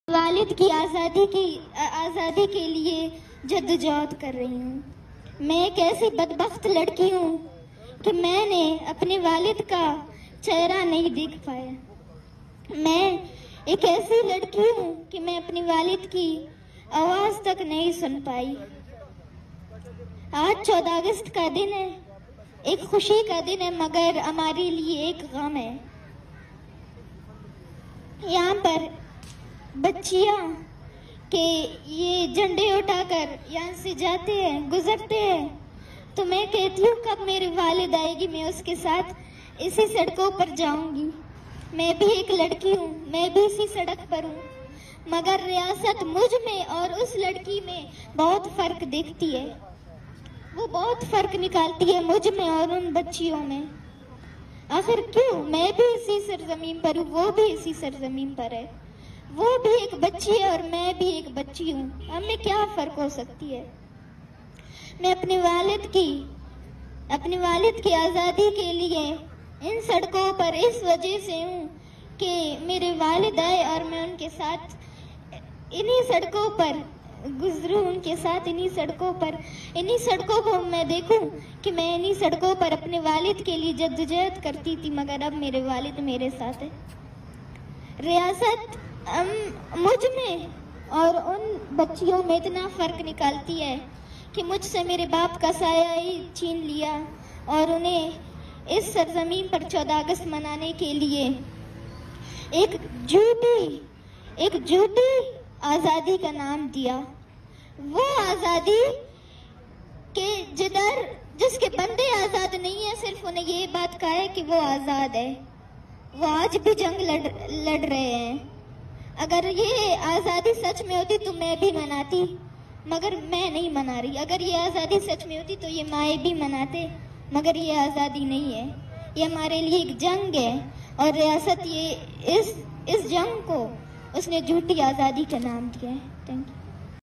वालिद की आज़ादी के लिए जद्दोजहद कर रही हूँ। मैं एक ऐसी बदबख्त लड़की हूँ कि मैंने अपने वालिद का चेहरा नहीं देख पाया। मैं एक ऐसी लड़की हूँ कि मैं अपने वालिद की आवाज़ तक नहीं सुन पाई। आज 14 अगस्त का दिन है, एक खुशी का दिन है, मगर हमारे लिए एक गम है। यहाँ पर बच्चियाँ के ये झंडे उठाकर यहाँ से जाते हैं, गुजरते हैं, तो मैं कहती हूँ कब मेरी वालिद आएगी, मैं उसके साथ इसी सड़कों पर जाऊंगी। मैं भी एक लड़की हूँ, मैं भी इसी सड़क पर हूँ, मगर रियासत मुझ में और उस लड़की में बहुत फर्क देखती है। वो बहुत फर्क निकालती है मुझ में और उन बच्चियों में। आखिर क्यों? मैं भी इसी सरजमीन पर हूँ, वो भी इसी सरजमीन पर है। वो भी एक बच्ची है और मैं भी एक बच्ची हूँ। हमें क्या फर्क हो सकती है? मैं अपने वालिद की आज़ादी के लिए इन सड़कों पर इस वजह से हूँ कि मेरे वालिद आए और मैं उनके साथ इन्हीं सड़कों पर गुजरूं, उनके साथ इन्हीं सड़कों को मैं देखूं कि मैं इन्हीं सड़कों पर अपने वालिद के लिए जद्दोजहद करती थी, मगर अब मेरे वालिद मेरे साथ है। रियासत मुझ में और उन बच्चियों में इतना फर्क निकालती है कि मुझसे मेरे बाप का साया ही छीन लिया और उन्हें इस सरजमीन पर 14 अगस्त मनाने के लिए एक झूठी आज़ादी का नाम दिया। वो आज़ादी के जिसके बंदे आज़ाद नहीं है, सिर्फ उन्हें ये बात कहा है कि वो आज़ाद है। वो आज भी जंग लड़ रहे हैं। अगर ये आज़ादी सच में होती तो मैं भी मनाती, मगर मैं नहीं मना रही। अगर ये आज़ादी सच में होती तो ये माए भी मनाते, मगर ये आज़ादी नहीं है। ये हमारे लिए एक जंग है और रियासत ये इस जंग को उसने झूठी आज़ादी का नाम दिया है। Thank you.